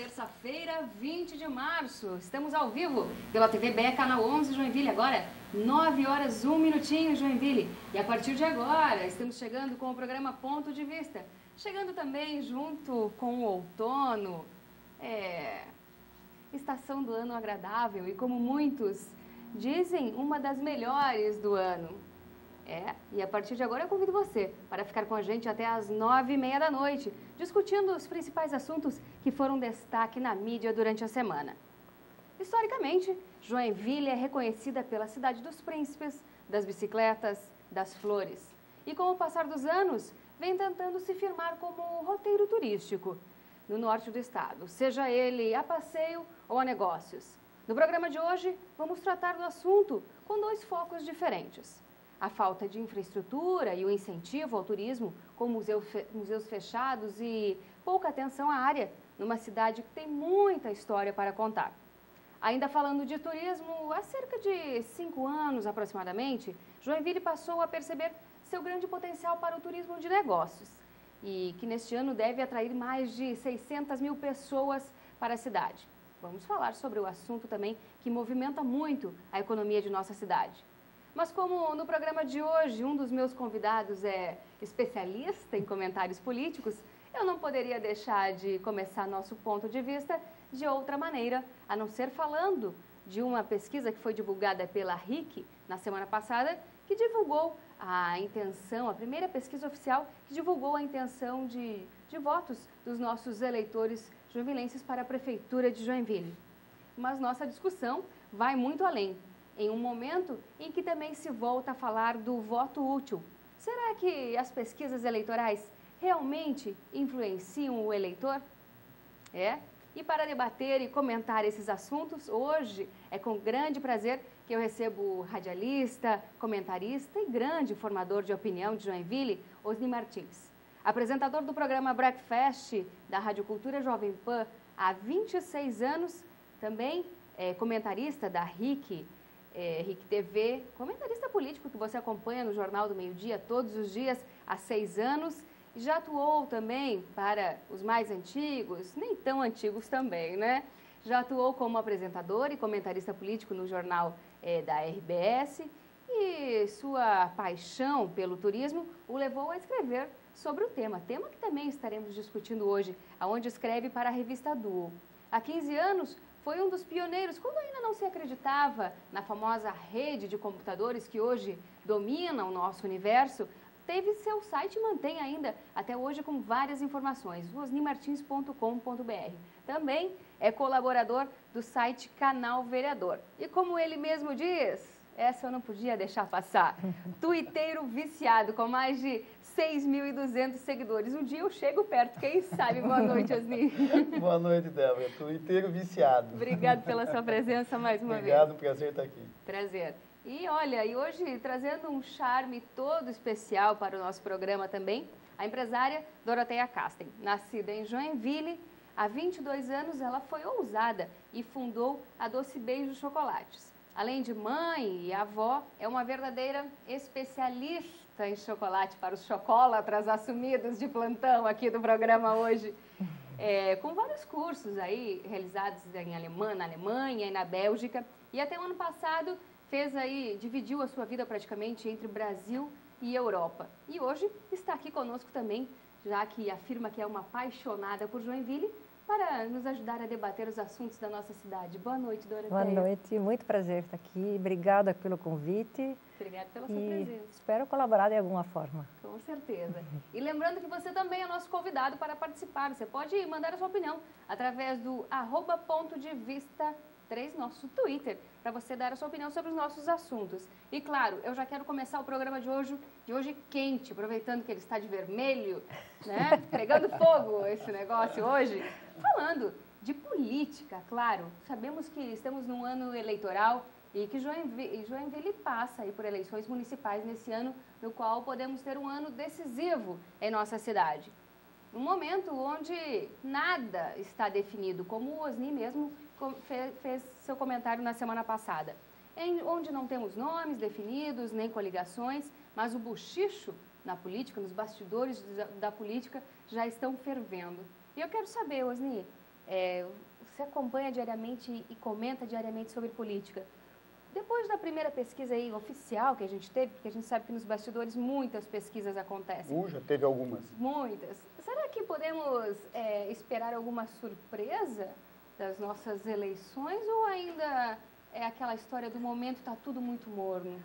terça-feira, 20 de março. Estamos ao vivo pela TV BE, canal 11 Joinville. Agora, 9 horas, 1 minutinho, Joinville. E a partir de agora, estamos chegando com o programa Ponto de Vista. Chegando também junto com o outono. Estação do ano agradável e, como muitos dizem, uma das melhores do ano. E a partir de agora eu convido você para ficar com a gente até às 9h30 da noite, discutindo os principais assuntos que foram destaque na mídia durante a semana. Historicamente, Joinville é reconhecida pela cidade dos príncipes, das bicicletas, das flores. E com o passar dos anos, vem tentando se firmar como roteiro turístico no norte do estado, seja ele a passeio ou a negócios. No programa de hoje, vamos tratar do assunto com dois focos diferentes. A falta de infraestrutura e o incentivo ao turismo, com museus fechados e pouca atenção à área, numa cidade que tem muita história para contar. Ainda falando de turismo, há cerca de 5 anos aproximadamente, Joinville passou a perceber seu grande potencial para o turismo de negócios e que neste ano deve atrair mais de 600 mil pessoas para a cidade. Vamos falar sobre o assunto também que movimenta muito a economia de nossa cidade. Mas como no programa de hoje um dos meus convidados é especialista em comentários políticos, eu não poderia deixar de começar nosso ponto de vista de outra maneira, a não ser falando de uma pesquisa que foi divulgada pela RIC na semana passada, que divulgou a intenção, a primeira pesquisa oficial que divulgou a intenção de votos dos nossos eleitores joinvilenses para a Prefeitura de Joinville. Mas nossa discussão vai muito além. Em um momento em que também se volta a falar do voto útil. Será que as pesquisas eleitorais realmente influenciam o eleitor? E para debater e comentar esses assuntos, hoje é com grande prazer que eu recebo o radialista, comentarista e grande formador de opinião de Joinville, Osni Martins. Apresentador do programa Breakfast da Rádio Cultura Jovem Pan há 26 anos, também comentarista da RIC TV, comentarista político que você acompanha no Jornal do Meio-Dia todos os dias há 6 anos. E já atuou também para os mais antigos, nem tão antigos também, né? Já atuou como apresentador e comentarista político no jornal da RBS e sua paixão pelo turismo o levou a escrever sobre o tema que também estaremos discutindo hoje, aonde escreve para a revista Duo. Há 15 anos, foi um dos pioneiros, quando ainda não se acreditava na famosa rede de computadores que hoje domina o nosso universo, teve seu site e mantém ainda até hoje com várias informações, osnimartins.com.br. Também é colaborador do site Canal Vereador. E como ele mesmo diz, essa eu não podia deixar passar, tuiteiro viciado com mais de 6.200 seguidores. Um dia eu chego perto, quem sabe? Boa noite, Osni. Boa noite, Débora. Tuiteiro viciado. Obrigado pela sua presença mais uma vez. Obrigado, prazer estar aqui. Prazer. E olha, e hoje trazendo um charme todo especial para o nosso programa também, a empresária Doroteia Casten. Nascida em Joinville, há 22 anos ela foi ousada e fundou a Doce Beijo Chocolates. Além de mãe e avó, é uma verdadeira especialista em chocolate para os chocolatras assumidos de plantão aqui do programa hoje. Com vários cursos aí realizados na Alemanha e na Bélgica. E até o ano passado dividiu a sua vida praticamente entre Brasil e Europa. E hoje está aqui conosco também, já que afirma que é uma apaixonada por Joinville, para nos ajudar a debater os assuntos da nossa cidade. Boa noite, Doroteia. Boa noite, muito prazer estar aqui. Obrigada pelo convite. Obrigada pela sua presença. Espero colaborar de alguma forma. Com certeza. E lembrando que você também é nosso convidado para participar. Você pode mandar a sua opinião através do @PontoDeVista3, nosso Twitter, para você dar a sua opinião sobre os nossos assuntos. E claro, eu já quero começar o programa de hoje quente, aproveitando que ele está de vermelho, né? Pegando fogo esse negócio hoje. Falando de política, claro, sabemos que estamos num ano eleitoral e que Joinville passa aí por eleições municipais nesse ano, no qual podemos ter um ano decisivo em nossa cidade. Um momento onde nada está definido, como o Osni mesmo fez seu comentário na semana passada, onde não temos nomes definidos, nem coligações, mas o buchicho na política, nos bastidores da política, já estão fervendo. E eu quero saber, Osni, Você acompanha diariamente e comenta diariamente sobre política. Depois da primeira pesquisa aí oficial que a gente teve, porque a gente sabe que nos bastidores muitas pesquisas acontecem. Já teve algumas. Muitas. Será que podemos esperar alguma surpresa das nossas eleições ou ainda é aquela história do momento está tudo muito morno?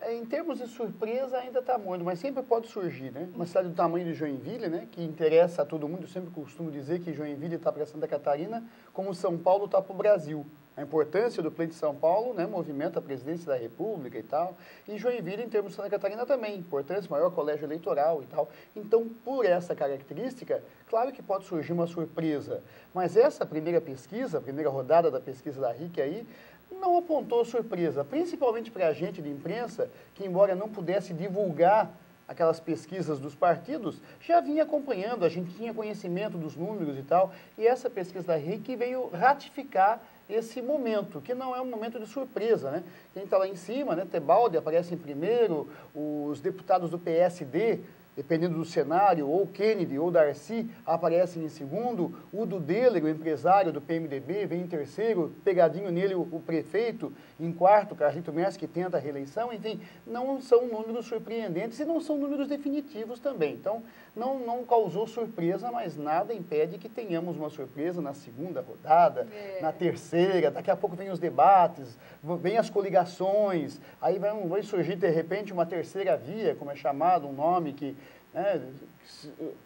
Em termos de surpresa ainda está morno, mas sempre pode surgir, né? Uma cidade do tamanho de Joinville, né? Que interessa a todo mundo, eu sempre costumo dizer que Joinville está para Santa Catarina, como São Paulo está para o Brasil. A importância do pleito de São Paulo, né, movimenta a presidência da República e tal. E Joinville, em termos de Santa Catarina, também. Importância, maior colégio eleitoral e tal. Então, por essa característica, claro que pode surgir uma surpresa. Mas essa primeira pesquisa, a primeira rodada da pesquisa da RIC aí, não apontou surpresa. Principalmente para a gente de imprensa, que embora não pudesse divulgar aquelas pesquisas dos partidos, já vinha acompanhando, a gente tinha conhecimento dos números e tal. E essa pesquisa da RIC veio ratificar esse momento, que não é um momento de surpresa, né? Quem está lá em cima, né? Tebaldi aparece em primeiro, os deputados do PSD, dependendo do cenário, ou Kennedy ou Darcy aparecem em segundo, o Dudeler, o empresário do PMDB, vem em terceiro, pegadinho nele o prefeito, em quarto, Carlito Messi, que tenta a reeleição, enfim, não são números surpreendentes e não são números definitivos também. Então, não causou surpresa, mas nada impede que tenhamos uma surpresa na segunda rodada, na terceira, daqui a pouco vem os debates, vem as coligações, aí vai surgir, de repente, uma terceira via, como é chamado, um nome que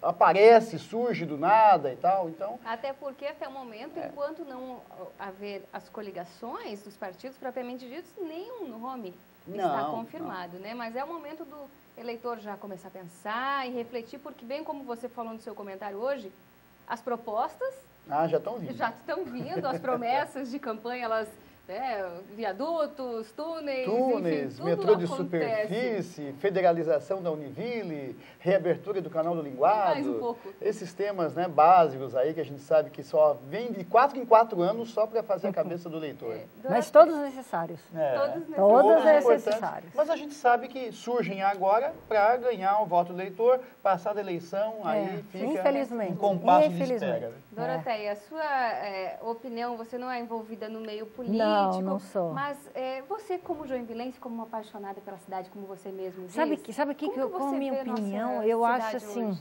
aparece, surge do nada e tal, então... Até porque, até o momento, enquanto não haver as coligações dos partidos propriamente ditos, nenhum nome está confirmado, né? Mas é o momento do eleitor já começar a pensar e refletir, porque bem como você falou no seu comentário hoje, as propostas... já estão vindo. Já estão vindo, as promessas de campanha, elas... viadutos, túneis, enfim, metrô de acontece. superfície, federalização da Univille, reabertura do canal do Linguado. Mais um pouco. Esses temas, né, básicos aí que a gente sabe que só vem de 4 em 4 anos só para fazer a cabeça do leitor. Mas todos necessários. Todos necessários. Mas a gente sabe que surgem agora para ganhar o voto do eleitor, passar da eleição, aí fica infelizmente. um compasso de espera. Doroteia, a sua opinião, você não é envolvida no meio político. Não sou. Mas você, como joinvilense, como uma apaixonada pela cidade, como você mesmo diz... Sabe que com a minha opinião, eu acho assim... Hoje?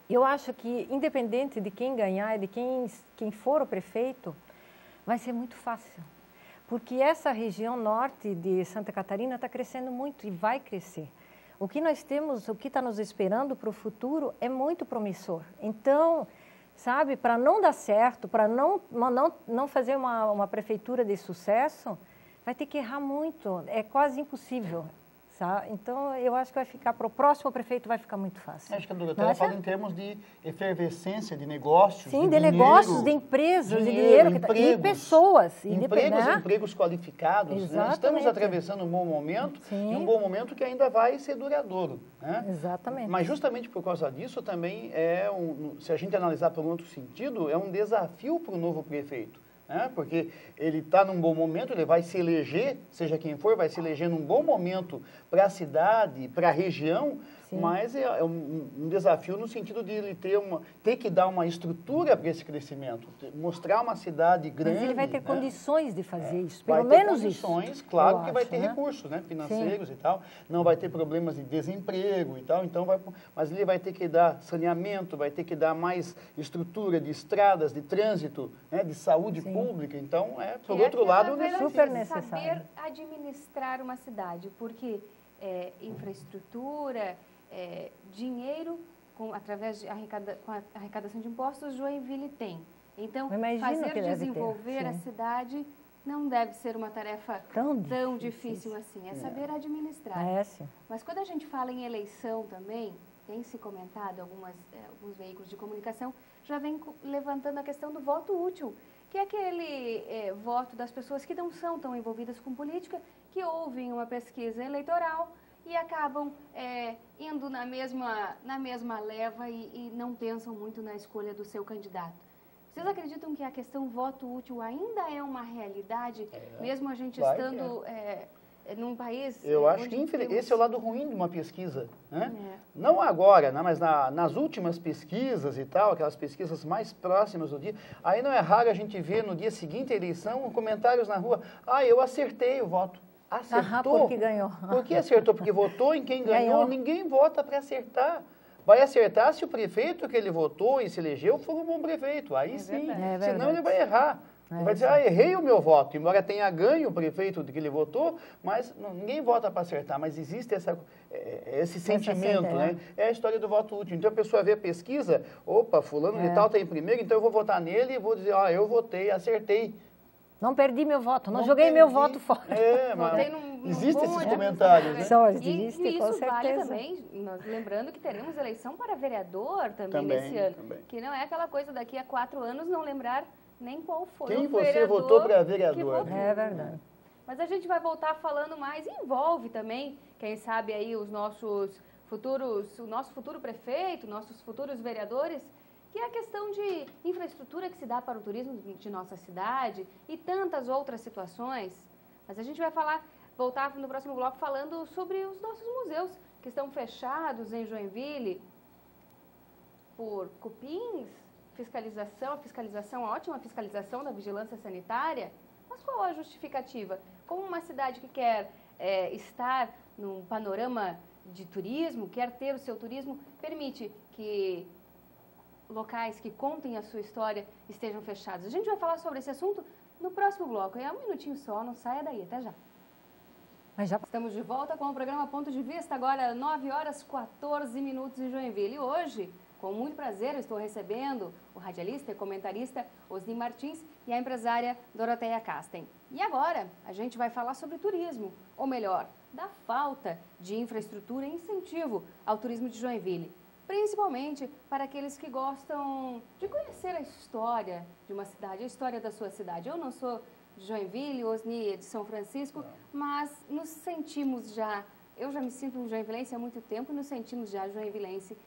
Eu acho que, independente de quem ganhar e de quem for o prefeito, vai ser muito fácil. Porque essa região norte de Santa Catarina está crescendo muito e vai crescer. O que nós temos, o que está nos esperando para o futuro é muito promissor. Então... Sabe, para não dar certo, para não fazer uma prefeitura de sucesso, vai ter que errar muito, é quase impossível. Sabe? Então, eu acho que vai ficar, para o próximo prefeito vai ficar muito fácil. Acho que a doutora fala em termos de efervescência de negócios, de negócios, de empresas, de dinheiro, e pessoas. Empregos qualificados. Né? Estamos atravessando um bom momento, e um bom momento que ainda vai ser duradouro. Né? Exatamente. Mas justamente por causa disso também se a gente analisar por um outro sentido, é um desafio para o novo prefeito. Porque ele está num bom momento, ele vai se eleger, seja quem for, vai se eleger num bom momento para a cidade, para a região, mas é um desafio no sentido de ele ter que dar uma estrutura para esse crescimento, mostrar uma cidade grande. Mas ele vai ter condições de fazer isso, pelo menos isso. Claro que vai ter recursos, né, financeiros e tal, não vai ter problemas de desemprego e tal, então mas ele vai ter que dar saneamento, vai ter que dar mais estrutura de estradas, de trânsito, né, de saúde pública, então por outro lado, é super necessário. Saber administrar uma cidade, porque infraestrutura, dinheiro, através com a arrecadação de impostos, Joinville tem. Então, fazer desenvolver a cidade não deve ser uma tarefa tão difícil assim. É saber administrar. Mas quando a gente fala em eleição também, tem se comentado, alguns veículos de comunicação já vem levantando a questão do voto útil, que é aquele voto das pessoas que não são tão envolvidas com política, que ouvem uma pesquisa eleitoral e acabam indo na mesma leva e não pensam muito na escolha do seu candidato. Vocês acreditam que a questão voto útil ainda é uma realidade, mesmo a gente estando num país... Eu acho que esse é o lado ruim de uma pesquisa, né? Não agora, né? Mas nas últimas pesquisas e tal, aquelas pesquisas mais próximas do dia, aí não é raro a gente ver no dia seguinte à eleição comentários na rua, eu acertei o voto. Acertou? Porque ganhou. Por que acertou? Porque votou em quem ganhou. Ninguém vota para acertar. Vai acertar se o prefeito que ele votou e se elegeu for um bom prefeito. Aí sim, senão ele vai errar. Ele vai dizer, errei o meu voto, embora tenha ganho o prefeito de que ele votou, mas ninguém vota para acertar, mas existe esse sentimento, né? É a história do voto útil. Então a pessoa vê a pesquisa, opa, fulano de tal está em primeiro, então eu vou votar nele e vou dizer, eu votei, acertei. Não perdi meu voto, não joguei meu voto fora. Mas existem esses comentários, né? Só existe, e isso vale também, nós lembrando que teremos eleição para vereador também nesse ano. Que não é aquela coisa daqui a 4 anos não lembrar nem qual foi quem o vereador. Quem você votou para vereador. É verdade. Mas a gente vai voltar falando mais, envolve também, quem sabe aí o nosso futuro prefeito, nossos futuros vereadores, que é a questão de infraestrutura que se dá para o turismo de nossa cidade e tantas outras situações. Mas a gente vai voltar no próximo bloco falando sobre os nossos museus que estão fechados em Joinville por cupins, ótima fiscalização da vigilância sanitária. Mas qual a justificativa? Como uma cidade que quer estar num panorama de turismo, quer ter o seu turismo, permite que locais que contem a sua história estejam fechados. A gente vai falar sobre esse assunto no próximo bloco. É um minutinho só, não saia daí, até já. Estamos de volta com o programa Ponto de Vista, agora 9h14 em Joinville. E hoje, com muito prazer, eu estou recebendo o radialista e comentarista Osni Martins e a empresária Doroteia Casten. E agora, a gente vai falar sobre turismo, ou melhor, da falta de infraestrutura e incentivo ao turismo de Joinville. Principalmente para aqueles que gostam de conhecer a história de uma cidade, a história da sua cidade. Eu não sou de Joinville, Osni é de São Francisco, mas nos sentimos já, eu já me sinto um joinvilense há muito tempo, nos sentimos já joinvilense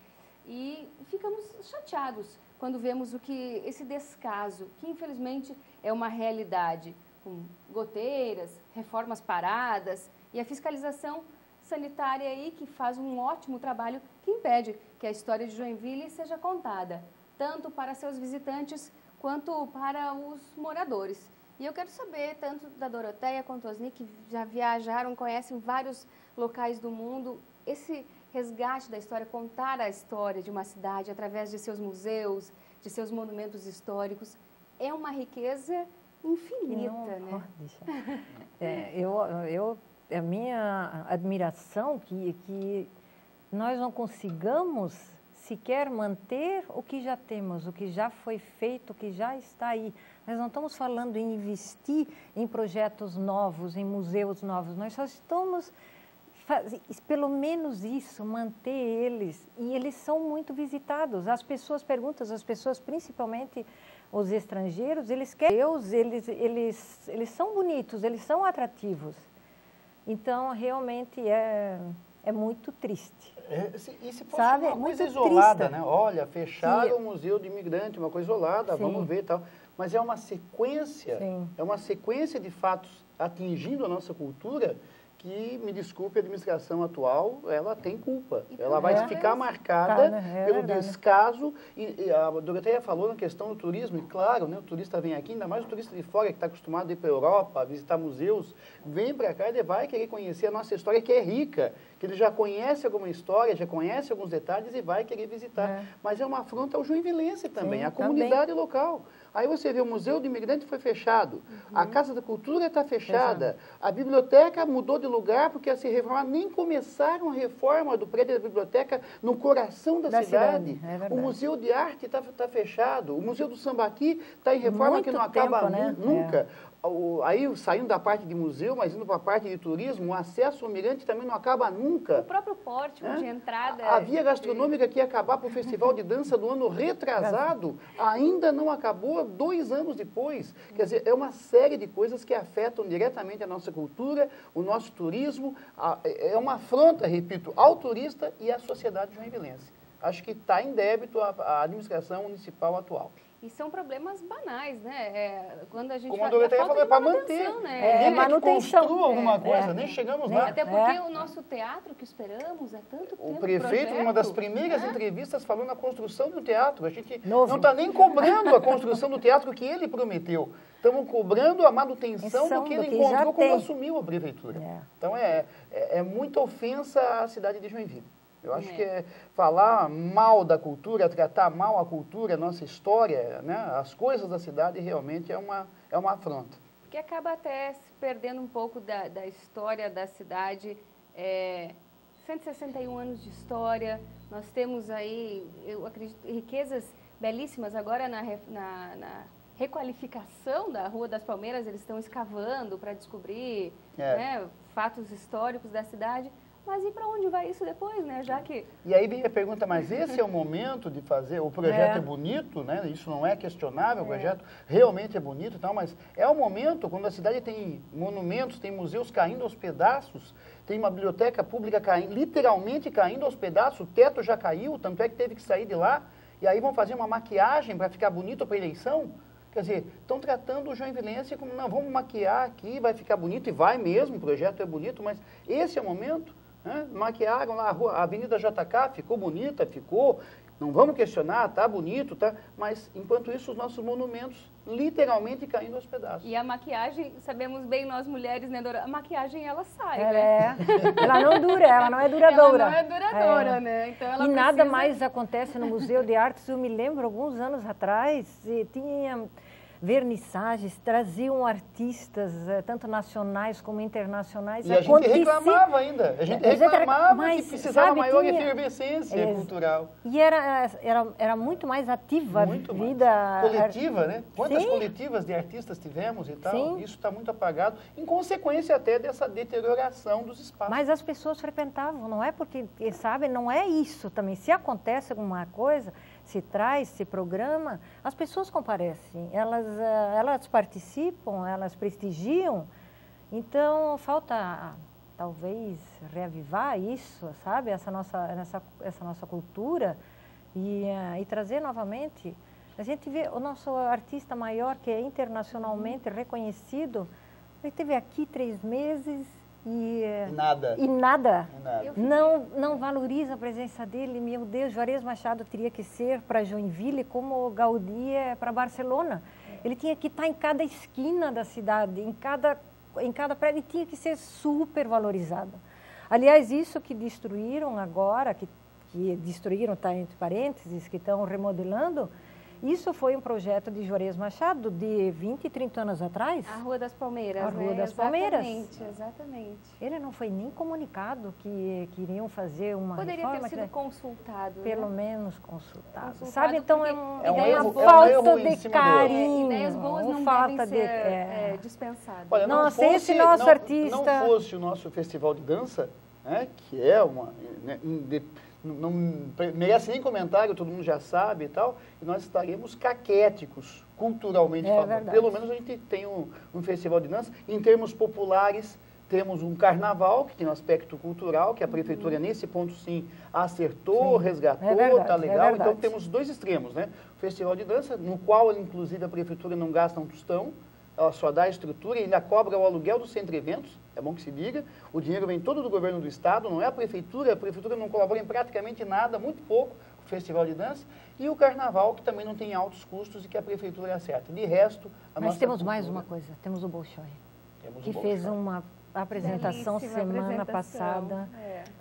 e ficamos chateados quando vemos esse descaso, que infelizmente é uma realidade, com goteiras, reformas paradas e a fiscalização sanitária aí que faz um ótimo trabalho que impede que a história de Joinville seja contada, tanto para seus visitantes quanto para os moradores. E eu quero saber, tanto da Doroteia quanto Osni, que já viajaram, conhecem vários locais do mundo, esse resgate da história, contar a história de uma cidade através de seus museus, de seus monumentos históricos, é uma riqueza infinita, né? A minha admiração que nós não consigamos sequer manter o que já temos, o que já foi feito, o que já está aí. Nós não estamos falando em investir em projetos novos, em museus novos. Nós só estamos, pelo menos isso, manter eles. E eles são muito visitados. As pessoas perguntam, principalmente os estrangeiros, eles querem Deus, eles são bonitos, eles são atrativos. Então, realmente é muito triste. E se fosse uma coisa muito isolada, triste, né? Olha, fecharam o Museu do Imigrante, uma coisa isolada, vamos ver e tal. Mas é uma sequência, de fatos atingindo a nossa cultura que, me desculpe, a administração atual, ela tem culpa. Ela vai ficar marcada pelo descaso. E a Doroteia falou na questão do turismo, e claro, né, o turista vem aqui, ainda mais o turista de fora, que está acostumado a ir para a Europa, a visitar museus, vem para cá e vai querer conhecer a nossa história, que é rica, que ele já conhece alguma história, já conhece alguns detalhes e vai querer visitar. Mas é uma afronta ao joinvilense também, à comunidade local. Aí você vê o Museu do Imigrante foi fechado, a Casa da Cultura está fechada, a biblioteca mudou de lugar porque a se reformar, nem começaram a reforma do prédio da biblioteca no coração da cidade. O Museu de Arte está fechado, o Museu do Sambaqui está em reforma que não acaba nunca. Aí, saindo da parte de museu, mas indo para a parte de turismo, o acesso ao mirante também não acaba nunca. O próprio pórtico de entrada... A via gastronômica que ia acabar para o Festival de Dança do ano retrasado, ainda não acabou 2 anos depois. Quer dizer, é uma série de coisas que afetam diretamente a nossa cultura, o nosso turismo. É uma afronta, repito, ao turista e à sociedade joinvilense. Acho que está em débito a administração municipal atual. E são problemas banais, né? Quando a gente como a Doroteia falou, é para manter. Né? Manutenção. Construa alguma coisa, nem chegamos lá. Até porque o nosso teatro que esperamos é tanto tempo. O prefeito, projeto, numa das primeiras entrevistas, falou na construção do teatro. A gente Novo. não está nem cobrando a construção do teatro que ele prometeu. Estamos cobrando a manutenção do que ele encontrou quando assumiu a prefeitura. Então, é muita ofensa à cidade de Joinville. Eu acho que falar mal da cultura, tratar mal a cultura, a nossa história, né, as coisas da cidade, realmente é uma afronta. Porque acaba até se perdendo um pouco da história da cidade. 161 anos de história, nós temos aí, eu acredito, riquezas belíssimas. Agora na requalificação da Rua das Palmeiras, eles estão escavando para descobrir né, fatos históricos da cidade. Mas e para onde vai isso depois, né? Já que... E aí vem a pergunta, mas esse é o momento de fazer, o projeto é bonito, né? Isso não é questionável, o projeto realmente é bonito e tal, mas é o momento quando a cidade tem monumentos, tem museus caindo aos pedaços, tem uma biblioteca pública caindo, literalmente caindo aos pedaços, o teto já caiu, tanto é que teve que sair de lá, e aí vão fazer uma maquiagem para ficar bonito para a eleição. Quer dizer, estão tratando o joinvilense como, não, vamos maquiar aqui, vai ficar bonito, e vai mesmo, o projeto é bonito, mas esse é o momento. Maquiaram lá a Avenida JK, ficou bonita, ficou, não vamos questionar, tá bonito, tá, mas enquanto isso os nossos monumentos literalmente caindo aos pedaços. E a maquiagem, sabemos bem nós mulheres, né, Dora? A maquiagem ela sai, né? Ela não dura, ela não é duradoura. Ela não é duradoura, né? Então, ela nada mais acontece no Museu de Artes. Eu me lembro, alguns anos atrás, tinha vernissagens, traziam artistas, tanto nacionais como internacionais. E a gente reclamava ainda, a gente reclamava que precisava maior efervescência cultural. E era muito mais ativa a vida... Coletiva, né? Quantas coletivas de artistas tivemos e tal, isso está muito apagado, em consequência até dessa deterioração dos espaços. Mas as pessoas frequentavam, não é porque, sabe, não é isso também. Se acontece alguma coisa, se traz, se programa, as pessoas comparecem, elas participam, elas prestigiam. Então, falta, talvez, reavivar isso, sabe? Essa nossa cultura e trazer novamente. A gente vê o nosso artista maior, que é internacionalmente reconhecido, ele esteve aqui 3 meses e nada. Não valoriza a presença dele. Meu Deus, Juarez Machado teria que ser para Joinville como Gaudí é para Barcelona. Ele tinha que estar em cada esquina da cidade, em cada prédio, ele tinha que ser super valorizado. Aliás, isso que destruíram agora, que destruíram, está entre parênteses, que estão remodelando, isso foi um projeto de Juarez Machado de 20, 30 anos atrás. A Rua das Palmeiras, A Rua das Palmeiras. Exatamente. Ele não foi nem comunicado que iriam fazer uma Poderia reforma. ter sido consultado. Pelo menos consultado. Sabe, então é uma falta de carinho. Ideias boas não devem ser dispensadas. Olha, nossa, esse nosso artista... Não fosse o nosso festival de dança, né, que é uma... não merece nem comentário, todo mundo já sabe e tal, e nós estaremos caquéticos, culturalmente falando. Verdade. Pelo menos a gente tem um festival de dança. Em termos populares, temos um carnaval, que tem um aspecto cultural, que a prefeitura, nesse ponto, sim, acertou, resgatou, está legal. Então, temos 2 extremos, né? O festival de dança, no qual, inclusive, a prefeitura não gasta um tostão, ela só dá a estrutura e ainda cobra o aluguel do centro de eventos, é bom que se diga. O dinheiro vem todo do governo do estado, não é a prefeitura não colabora em praticamente nada, muito pouco, com o festival de dança. E o carnaval, que também não tem altos custos e que a prefeitura acerta. De resto, Mas temos mais uma coisa, temos o Bolshoi, que fez uma apresentação semana passada,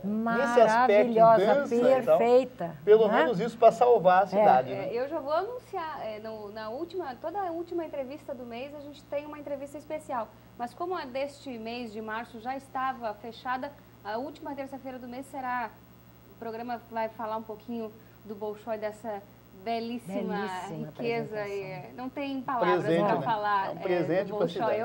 maravilhosa, dança, perfeita. Então, pelo menos isso para salvar a cidade. Né? Eu já vou anunciar, toda a última entrevista do mês, a gente tem uma entrevista especial. Mas como a deste mês de março já estava fechada, a última terça-feira do mês o programa vai falar um pouquinho do Bolshoi, dessa belíssima riqueza. Não tem palavras para falar do Bolshoi.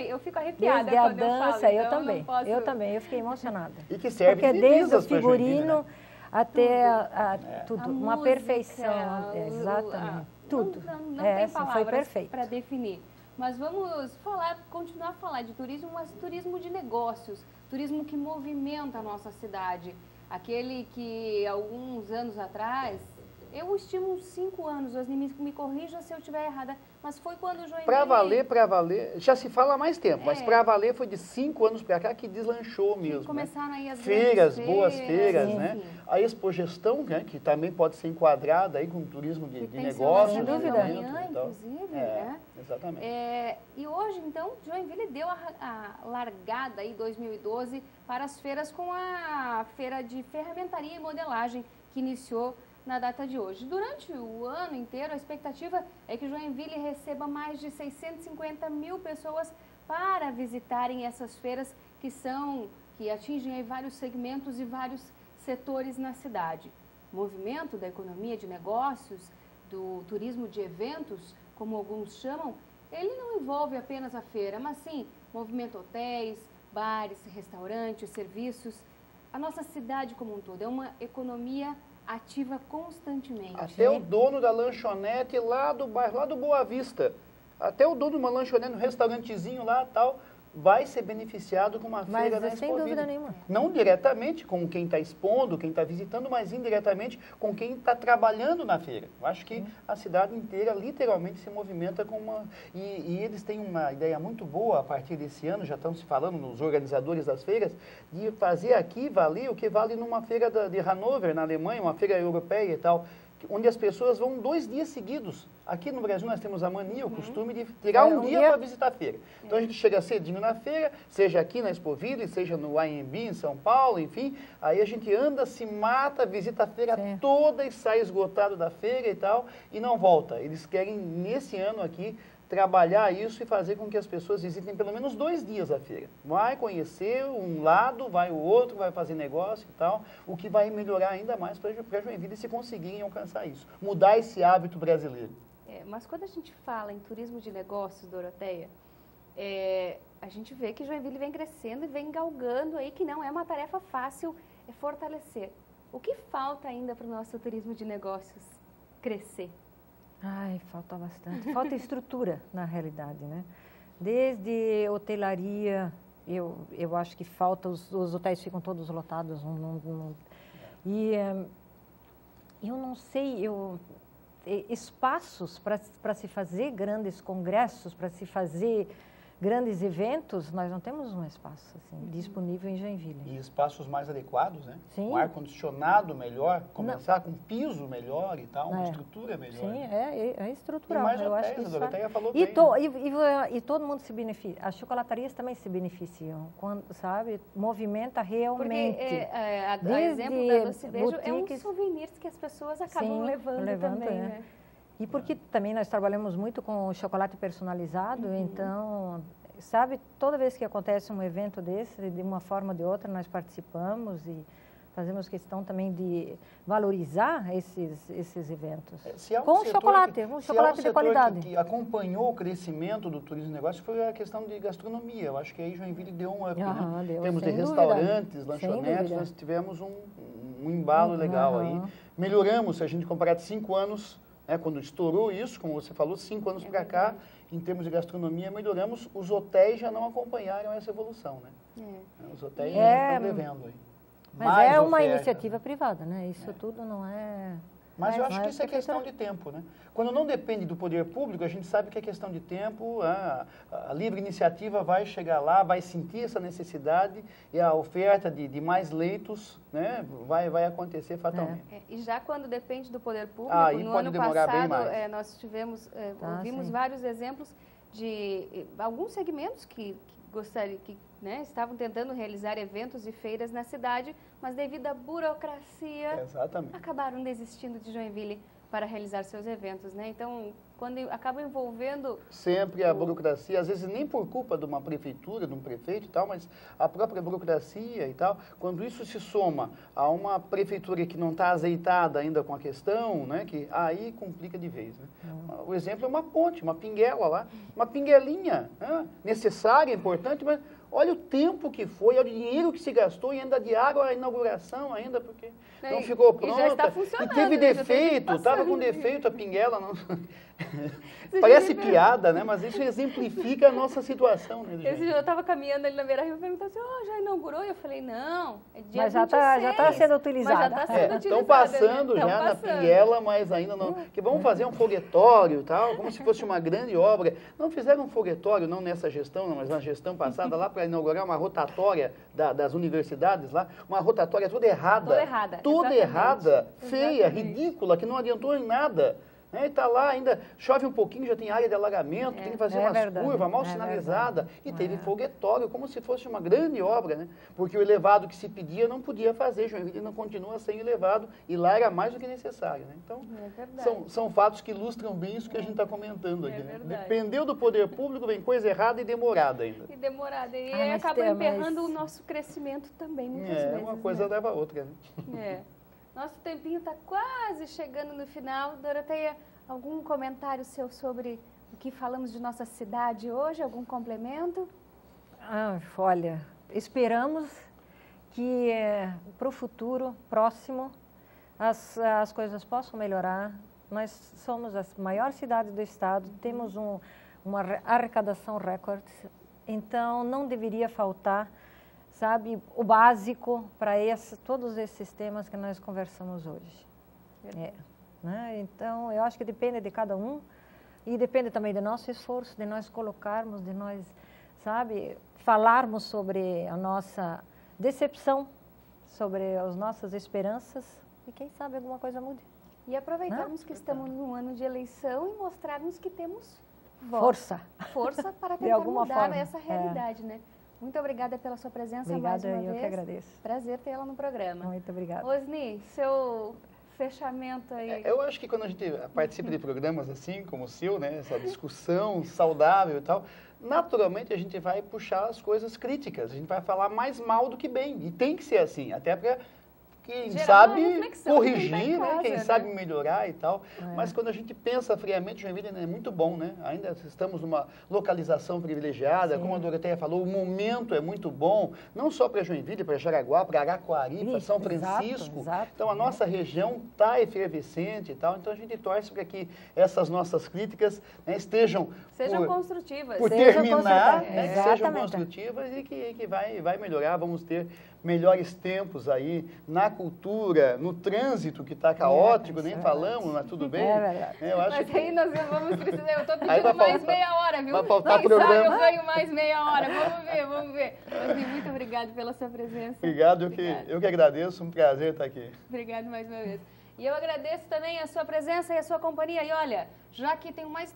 Eu fico arrepiada desde quando a dança, eu falo. Então eu também, eu fiquei emocionada. E que serve porque desde o figurino, né? até tudo, uma música, perfeição. Exatamente, tudo. Não tem foi perfeito para definir. Mas vamos continuar a falar de turismo, mas turismo de negócios, turismo que movimenta a nossa cidade. Aquele que, alguns anos atrás, eu estimo uns 5 anos, Osni, me corrija se eu estiver errada, mas foi quando o Joinville... Para valer, já se fala há mais tempo, mas para valer foi de 5 anos para cá que deslanchou mesmo. Começaram aí as feiras, boas feiras, sim, né? Sim. A Expogestão, né, que também pode ser enquadrada aí com turismo de negócios. Sem dúvida. Amanhã, inclusive, né? Exatamente. E hoje, então, Joinville deu a largada aí, 2012, para as feiras com a Feira de Ferramentaria e Modelagem, que iniciou na data de hoje. Durante o ano inteiro, a expectativa é que Joinville receba mais de 650 mil pessoas para visitarem essas feiras que atingem aí vários segmentos e vários setores na cidade. O movimento da economia de negócios, do turismo de eventos, como alguns chamam, ele não envolve apenas a feira, mas sim movimenta hotéis, bares, restaurantes, serviços. A nossa cidade como um todo é uma economia ativa constantemente. Até o dono da lanchonete lá do bairro, lá do Boa Vista, até o dono de uma lanchonete, um restaurantezinho lá tal, vai ser beneficiado com uma feira da Expoville. Sem dúvida nenhuma. Não diretamente com quem está expondo, quem está visitando, mas indiretamente com quem está trabalhando na feira. Eu acho que a cidade inteira literalmente se movimenta com uma... E eles têm uma ideia muito boa a partir desse ano, já estão se falando nos organizadores das feiras, de fazer aqui valer o que vale numa feira de Hannover, na Alemanha, uma feira europeia e tal, onde as pessoas vão 2 dias seguidos. Aqui no Brasil nós temos a mania, o costume de tirar um dia para visitar a feira. Então a gente chega cedinho na feira, seja aqui na Expoville, seja no AMB em São Paulo, enfim. Aí a gente anda, se mata, visita a feira toda e sai esgotado da feira e tal, e não volta. Eles querem, nesse ano aqui, trabalhar isso e fazer com que as pessoas visitem pelo menos 2 dias a feira. Vai conhecer um lado, vai o outro, vai fazer negócio e tal, o que vai melhorar ainda mais para Joinville se conseguirem alcançar isso. Mudar esse hábito brasileiro. Mas quando a gente fala em turismo de negócios, Doroteia, a gente vê que Joinville vem crescendo e vem galgando aí, que não é uma tarefa fácil fortalecer. O que falta ainda para o nosso turismo de negócios crescer? Ai, falta bastante. Falta estrutura, na realidade, né? Desde hotelaria, eu acho que falta, os hotéis ficam todos lotados. E eu não sei, espaços para se fazer grandes congressos, para se fazer grandes eventos, nós não temos um espaço assim, disponível em Joinville. E espaços mais adequados, né? Sim. Um ar-condicionado melhor, começar com um piso melhor e tal, uma estrutura melhor. Sim, é estrutural. E mais eu hotéis, acho que a Doroteia falou e, bem, e todo mundo se beneficia. As chocolatarias também se beneficiam, quando, sabe? Movimenta realmente. Porque a exemplo da Doce Beijo é um souvenir que as pessoas acabam levando também, né? E porque também nós trabalhamos muito com chocolate personalizado, então, sabe, toda vez que acontece um evento desse, de uma forma ou de outra, nós participamos e fazemos questão também de valorizar esses eventos. Com chocolate, um chocolate de qualidade. Que acompanhou o crescimento do turismo e negócio foi a questão de gastronomia. Eu acho que aí Joinville deu um up, né? Temos de restaurantes, lanchonetes, nós tivemos um embalo legal aí. Melhoramos, se a gente comparar de 5 anos... quando estourou isso, como você falou, 5 anos para cá, em termos de gastronomia, melhoramos. Os hotéis já não acompanharam essa evolução, né? Os hotéis estão devendo aí. Mas é uma iniciativa privada, né? Isso tudo não é... Mas eu acho que isso é questão de tempo, né? Quando não depende do poder público, a gente sabe que é questão de tempo, a livre iniciativa vai chegar lá, vai sentir essa necessidade e a oferta de mais leitos, né, vai acontecer fatalmente. E já quando depende do poder público, no pode ano demorar passado, bem mais. nós ouvimos vários exemplos de alguns segmentos que estavam tentando realizar eventos e feiras na cidade, mas devido à burocracia, acabaram desistindo de Joinville para realizar seus eventos, né? Então, quando acaba envolvendo... Sempre a burocracia, às vezes nem por culpa de uma prefeitura, de um prefeito e tal, mas a própria burocracia e tal, quando isso se soma a uma prefeitura que não está azeitada ainda com a questão, né, que aí complica de vez, né? O exemplo é uma ponte, uma pinguela lá, uma pinguelinha, né, necessária, importante, mas olha o tempo que foi, olha o dinheiro que se gastou e ainda de água, a inauguração ainda, porque não ficou pronta. E já está funcionando. E teve defeito, estava com defeito a pinguela. Não... Parece piada, né? Mas isso exemplifica a nossa situação, né, Esse dia eu estava caminhando ali na Beira-Rio e perguntou assim, já inaugurou? Eu falei, não, é dia mas 26. Já está sendo utilizada. Mas já está sendo utilizada. Estão passando, né? já na Pinhela, mas ainda não. Que vamos fazer um foguetório e tal, como se fosse uma grande obra. Não fizeram um foguetório, não nessa gestão, mas na gestão passada, lá para inaugurar uma rotatória das universidades lá, uma rotatória toda errada. Toda errada, feia, ridícula, que não adiantou em nada. E está lá, ainda chove um pouquinho, já tem área de alagamento, tem que fazer umas curvas mal sinalizada. E teve foguetório, como se fosse uma grande obra, né? Porque o elevado que se pedia não podia fazer, Joinville não continua sem elevado, e lá era mais do que necessário. Né? Então, são fatos que ilustram bem isso que a gente está comentando aqui. Né? Dependeu do poder público, vem coisa errada e demorada ainda. E acaba emperrando o nosso crescimento também, muitas vezes. Uma coisa leva a outra. Né? Nosso tempinho está quase chegando no final. Doroteia, algum comentário seu sobre o que falamos de nossa cidade hoje? Algum complemento? Olha, esperamos que para o futuro próximo as coisas possam melhorar. Nós somos a maior cidade do estado, temos uma arrecadação recorde, então não deveria faltar, sabe, o básico para todos esses temas que nós conversamos hoje. Né? Então, eu acho que depende de cada um e depende também do nosso esforço, de nós colocarmos, de nós, sabe, falarmos sobre a nossa decepção, sobre as nossas esperanças e quem sabe alguma coisa mude. E aproveitarmos que estamos num ano de eleição e mostrarmos que temos força para tentar mudar essa realidade, né? Muito obrigada pela sua presença mais uma vez. Eu que agradeço. Prazer tê-la no programa. Muito obrigada. Osni, seu fechamento aí. Eu acho que quando a gente participa de programas assim, como o seu, né, essa discussão saudável e tal, naturalmente a gente vai puxar as coisas críticas, a gente vai falar mais mal do que bem, e tem que ser assim, até para quem sabe corrigir, né? Quem sabe melhorar e tal. Mas quando a gente pensa friamente, Joinville é muito bom, né? Ainda estamos numa localização privilegiada, como a Doroteia falou, o momento é muito bom, não só para Joinville, para Jaraguá, para Araquari, para São Francisco. Exato. Então a nossa região está efervescente e tal, então a gente torce para que essas nossas críticas, né, sejam construtivas. Por terminar, né, que sejam construtivas e que vai melhorar, vamos ter melhores tempos aí na cultura, no trânsito que está caótico, nem falamos, mas tudo bem. Eu acho mas aí nós vamos precisar, eu estou pedindo mais meia hora, viu? Vai faltar programa. Eu ganho mais meia hora, vamos ver. Mas, muito obrigado pela sua presença. Obrigado, eu que agradeço, um prazer estar aqui. Obrigado mais uma vez. E eu agradeço também a sua presença e a sua companhia. E olha, já que tenho 3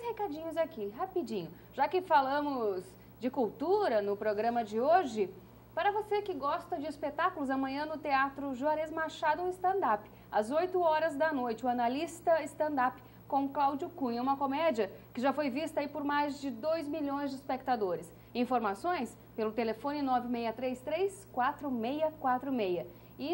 recadinhos aqui, rapidinho. Já que falamos de cultura no programa de hoje, para você que gosta de espetáculos, amanhã no Teatro Juarez Machado, um stand-up. Às 8 horas da noite, o analista stand-up com Cláudio Cunha, uma comédia que já foi vista aí por mais de 2 milhões de espectadores. Informações pelo telefone 9633-4646. E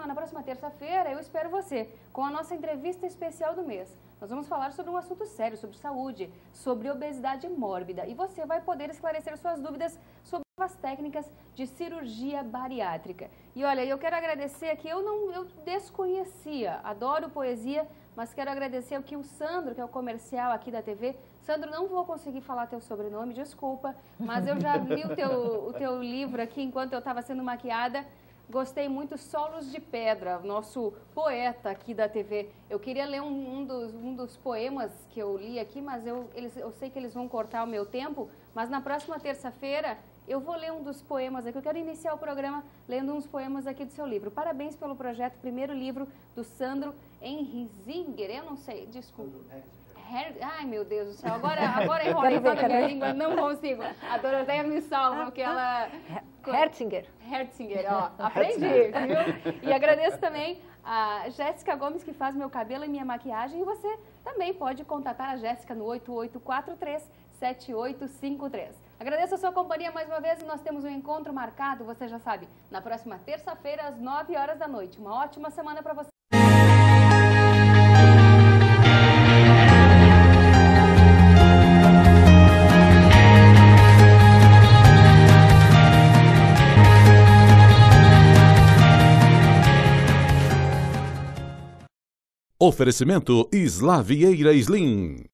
na próxima terça-feira eu espero você com a nossa entrevista especial do mês. Nós vamos falar sobre um assunto sério, sobre saúde, sobre obesidade mórbida. E você vai poder esclarecer suas dúvidas sobre as técnicas de cirurgia bariátrica. E olha, eu quero agradecer aqui, eu desconhecia, adoro poesia, mas quero agradecer aqui o Sandro, que é o comercial aqui da TV. Sandro, não vou conseguir falar teu sobrenome, desculpa, mas eu já li o teu livro aqui enquanto eu estava sendo maquiada. Gostei muito, Solos de Pedra, nosso poeta aqui da TV. Eu queria ler um dos poemas que eu li aqui, mas eu sei que eles vão cortar o meu tempo, mas na próxima terça-feira eu vou ler um dos poemas aqui. Eu quero iniciar o programa lendo uns poemas aqui do seu livro. Parabéns pelo projeto, primeiro livro do Sandro Henrizinger, eu não sei, desculpa. Ai, meu Deus do céu, agora enrolei toda a minha língua, não consigo. A Doroteia me salva, porque ela... Hertzinger, ó, aprendi, viu? E agradeço também a Jéssica Gomes, que faz meu cabelo e minha maquiagem. E você também pode contatar a Jéssica no 8843-7853. Agradeço a sua companhia mais uma vez e nós temos um encontro marcado, você já sabe, na próxima terça-feira, às 9 horas da noite. Uma ótima semana para você. Oferecimento Isla Vieira Slim.